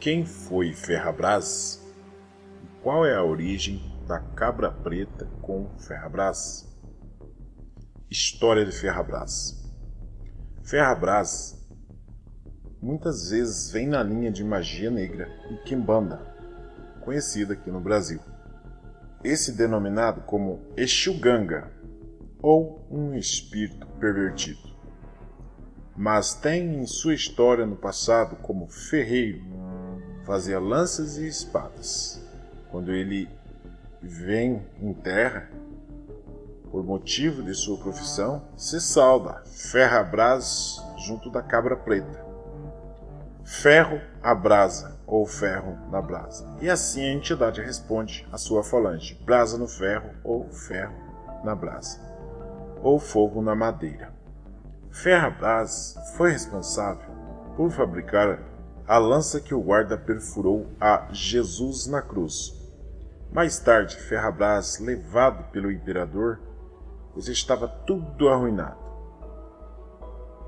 Quem foi Ferrabras? Qual é a origem da cabra preta com Ferrabras? História de Ferrabras. Ferrabras muitas vezes vem na linha de magia negra e quimbanda, conhecida aqui no Brasil. Esse denominado como Exu-ganga, ou um espírito pervertido. Mas tem em sua história no passado como ferreiro, fazia lanças e espadas. Quando ele vem em terra, por motivo de sua profissão, se sauda Ferrabras junto da cabra preta. Ferro à brasa, ou ferro na brasa. E assim a entidade responde à sua falange: brasa no ferro, ou ferro na brasa, ou fogo na madeira. Ferrabras foi responsável por fabricar a lança que o guarda perfurou a Jesus na cruz. Mais tarde, Ferrabras, levado pelo imperador, pois estava tudo arruinado,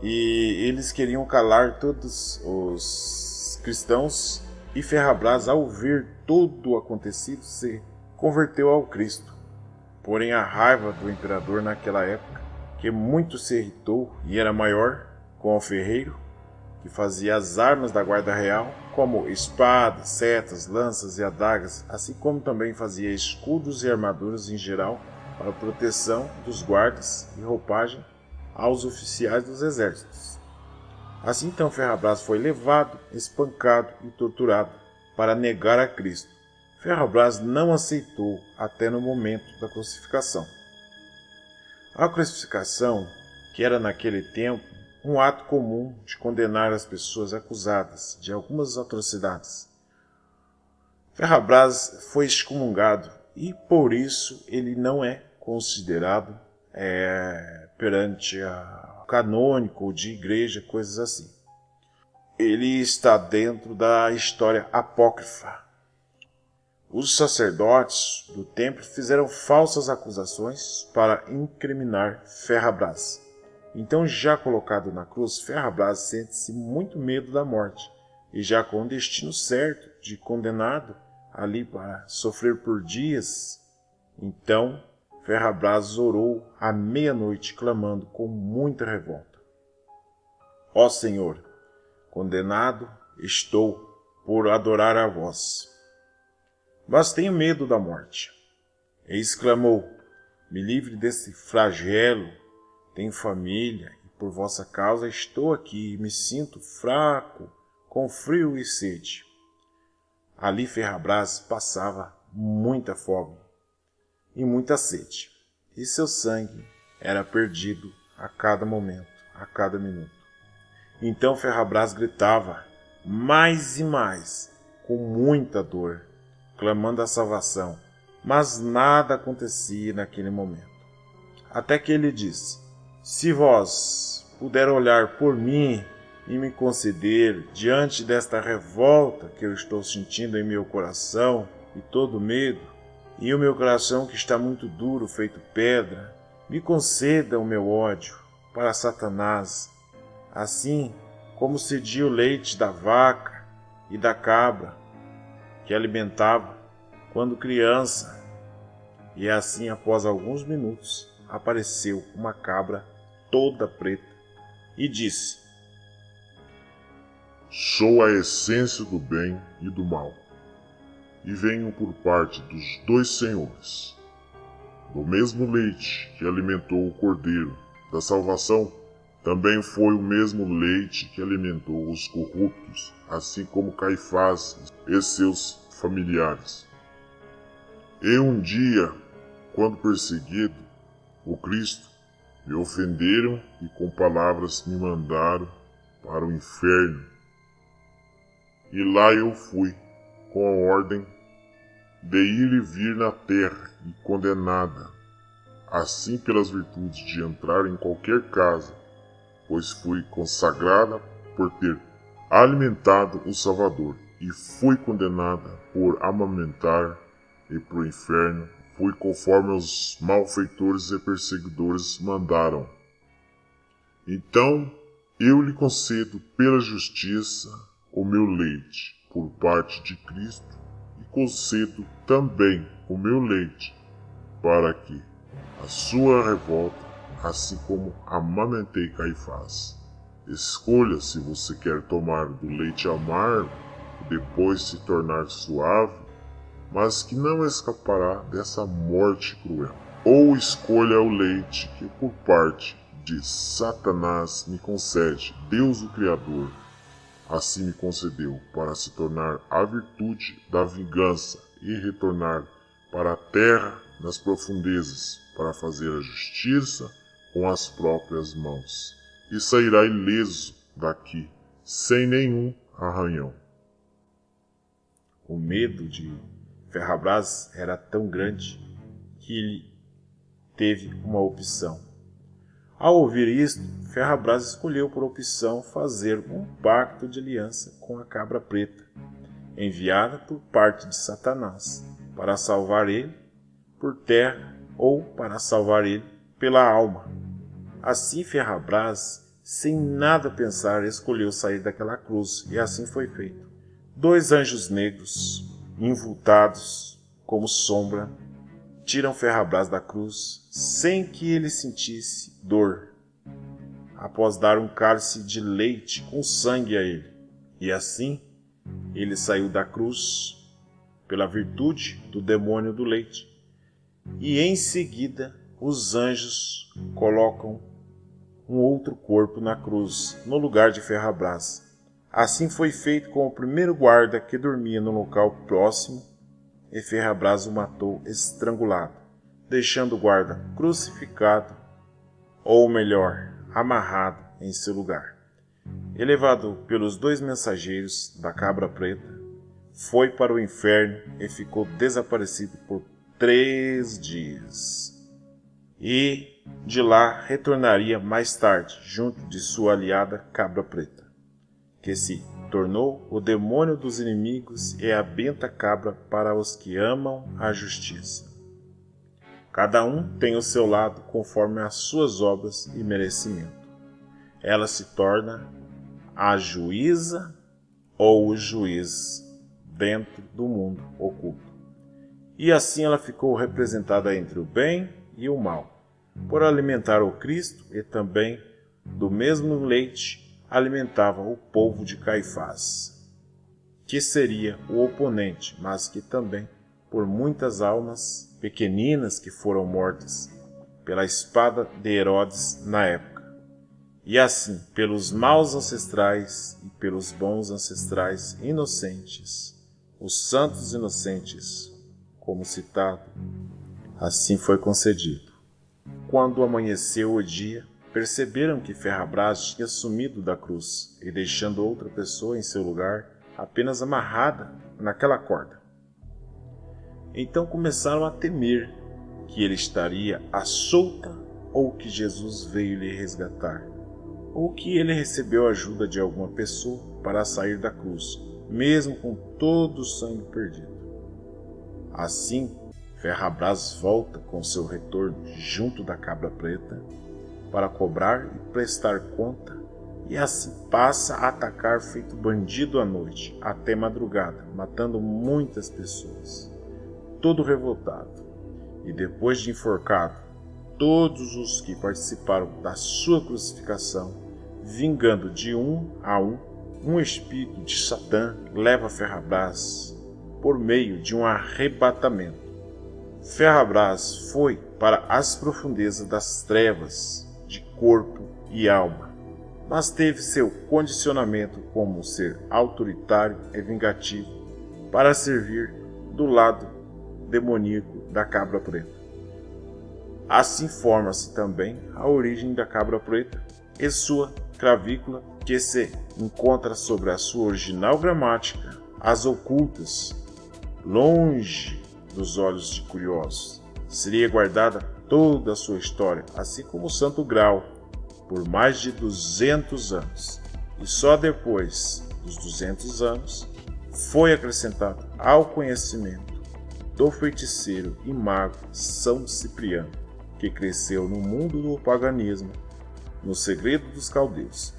e eles queriam calar todos os cristãos, e Ferrabras, ao ver todo o acontecido, se converteu ao Cristo. Porém, a raiva do imperador naquela época, que muito se irritou e era maior com o ferreiro, que fazia as armas da guarda real, como espadas, setas, lanças e adagas, assim como também fazia escudos e armaduras em geral para proteção dos guardas e roupagem aos oficiais dos exércitos. Assim então Ferrabras foi levado, espancado e torturado para negar a Cristo. Ferrabras não aceitou até no momento da crucificação. A crucificação, que era naquele tempo um ato comum de condenar as pessoas acusadas de algumas atrocidades, Ferrabras foi excomungado e por isso ele não é considerado perante a canônico de igreja, coisas assim. Ele está dentro da história apócrifa. Os sacerdotes do templo fizeram falsas acusações para incriminar Ferrabras. Então, já colocado na cruz, Ferrabras sente-se muito medo da morte, e já com o destino certo de condenado ali para sofrer por dias. Então, Ferrabras orou à meia-noite, clamando com muita revolta: Ó Senhor, condenado estou por adorar a vós, mas tenho medo da morte. E exclamou: me livre desse flagelo, tenho família, e por vossa causa estou aqui, e me sinto fraco, com frio e sede. Ali Ferrabras passava muita fome e muita sede, e seu sangue era perdido a cada momento, a cada minuto. Então Ferrabras gritava mais e mais, com muita dor, clamando a salvação, mas nada acontecia naquele momento. Até que ele disse: se vós puder olhar por mim e me conceder, diante desta revolta que eu estou sentindo em meu coração e todo medo, e o meu coração que está muito duro, feito pedra, me conceda o meu ódio para Satanás, assim como cedia o leite da vaca e da cabra que alimentava quando criança. E assim, após alguns minutos, apareceu uma cabra toda preta e disse: sou a essência do bem e do mal, e venho por parte dos dois senhores. Do mesmo leite que alimentou o cordeiro da salvação, também foi o mesmo leite que alimentou os corruptos, assim como Caifás e seus familiares. E um dia, quando perseguido, o Cristo, me ofenderam e com palavras me mandaram para o inferno. E lá eu fui, com a ordem de ir e vir na terra, e condenada, assim pelas virtudes de entrar em qualquer casa, pois fui consagrada por ter alimentado o Salvador, e fui condenada por amamentar, e pro inferno fui conforme os malfeitores e perseguidores mandaram. Então eu lhe concedo pela justiça o meu leite, por parte de Cristo e concedo também o meu leite, para que a sua revolta, assim como amamentei Caifás. Escolha se você quer tomar do leite amargo e depois se tornar suave, mas que não escapará dessa morte cruel. Ou escolha o leite que por parte de Satanás me concede Deus o Criador. Assim me concedeu para se tornar a virtude da vingança e retornar para a terra nas profundezas para fazer a justiça com as próprias mãos. E sairá ileso daqui, sem nenhum arranhão. O medo de Ferrabras era tão grande que ele teve uma opção. Ao ouvir isto, Ferrabras escolheu por opção fazer um pacto de aliança com a cabra preta, enviada por parte de Satanás, para salvar ele por terra ou para salvar ele pela alma. Assim Ferrabras, sem nada pensar, escolheu sair daquela cruz, e assim foi feito. 2 anjos negros, envoltados como sombra, tiram Ferrabras da cruz, sem que ele sentisse dor, após dar um cálice de leite com sangue a ele. E assim, ele saiu da cruz pela virtude do demônio do leite. E em seguida, os anjos colocam um outro corpo na cruz, no lugar de Ferrabras. Assim foi feito com o primeiro guarda que dormia no local próximo, e Ferrabras o matou estrangulado, deixando o guarda crucificado, ou melhor, amarrado em seu lugar. Elevado pelos 2 mensageiros da cabra preta, foi para o inferno e ficou desaparecido por 3 dias. E de lá retornaria mais tarde, junto de sua aliada cabra preta, que se tornou o demônio dos inimigos e a benta cabra para os que amam a justiça. Cada um tem o seu lado conforme as suas obras e merecimento. Ela se torna a juíza ou o juiz dentro do mundo oculto. E assim ela ficou representada entre o bem e o mal, por alimentar o Cristo, e também do mesmo leite alimentava o povo de Caifás, que seria o oponente, mas que também por muitas almas pequeninas que foram mortas pela espada de Herodes na época. E assim, pelos maus ancestrais e pelos bons ancestrais inocentes, os santos inocentes, como citado, assim foi concedido. Quando amanheceu o dia, perceberam que Ferrabras tinha sumido da cruz e deixando outra pessoa em seu lugar, apenas amarrada naquela corda. Então começaram a temer que ele estaria à solta, ou que Jesus veio lhe resgatar, ou que ele recebeu ajuda de alguma pessoa para sair da cruz, mesmo com todo o sangue perdido. Assim, Ferrabras volta com seu retorno junto da cabra preta para cobrar e prestar conta, e assim passa a atacar feito bandido à noite até madrugada, matando muitas pessoas, todo revoltado. E depois de enforcado todos os que participaram da sua crucificação, vingando de um a um espírito de Satã leva Ferrabras por meio de um arrebatamento. Ferrabras foi para as profundezas das trevas de corpo e alma, mas teve seu condicionamento como ser autoritário e vingativo para servir do lado demoníaco da cabra preta. Assim forma-se também a origem da cabra preta e sua cravícula, que se encontra sobre a sua original gramática, as ocultas, longe dos olhos de curiosos. Seria guardada toda a sua história, assim como o Santo Graal, por mais de 200 anos. E só depois dos 200 anos foi acrescentado ao conhecimento do feiticeiro e mago São Cipriano, que cresceu no mundo do paganismo, no segredo dos caldeus,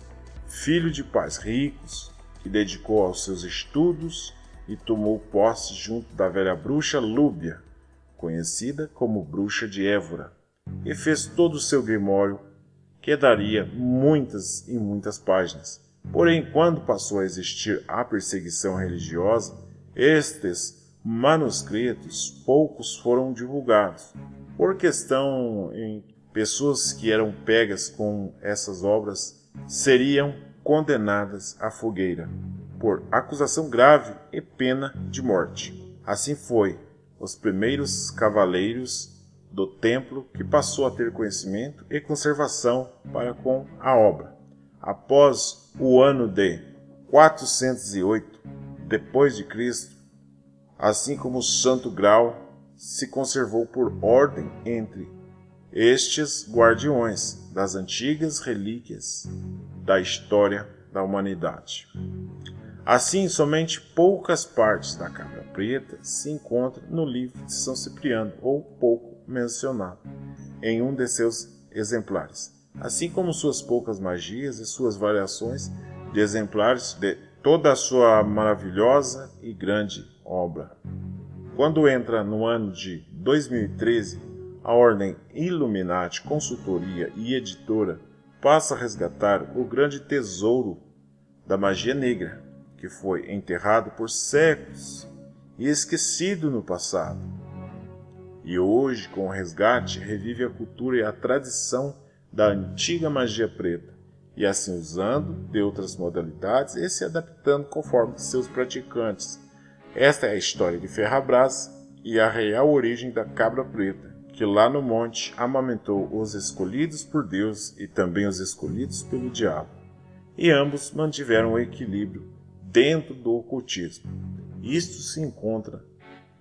filho de pais ricos, que dedicou aos seus estudos e tomou posse junto da velha bruxa Lúbia, conhecida como Bruxa de Évora, e fez todo o seu grimório, que daria muitas e muitas páginas. Porém, quando passou a existir a perseguição religiosa, estes manuscritos poucos foram divulgados, por questão em pessoas que eram pegas com essas obras seriam condenadas à fogueira, por acusação grave e pena de morte. Assim foi, os primeiros cavaleiros do templo que passou a ter conhecimento e conservação para com a obra. Após o ano de 408 depois de Cristo, assim como o Santo Graal se conservou por ordem entre estes guardiões das antigas relíquias da história da humanidade. Assim, somente poucas partes da Cabra Preta se encontram no livro de São Cipriano, ou pouco mencionado, em um de seus exemplares, assim como suas poucas magias e suas variações de exemplares de toda a sua maravilhosa e grande obra. Quando entra no ano de 2013, a Ordem Illuminati Consultoria e Editora passa a resgatar o grande tesouro da magia negra, que foi enterrado por séculos e esquecido no passado. E hoje, com o resgate, revive a cultura e a tradição da antiga magia preta, e assim usando de outras modalidades e se adaptando conforme seus praticantes. Esta é a história de Ferrabras e a real origem da Cabra Preta, que lá no monte amamentou os escolhidos por Deus e também os escolhidos pelo diabo, e ambos mantiveram o equilíbrio dentro do ocultismo. Isto se encontra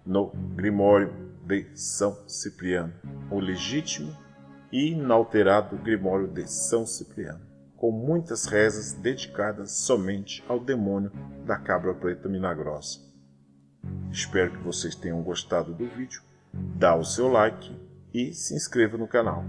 no Grimório de São Cipriano, o legítimo e inalterado Grimório de São Cipriano, com muitas rezas dedicadas somente ao demônio da Cabra Preta Milagrosa. Espero que vocês tenham gostado do vídeo, dá o seu like e se inscreva no canal.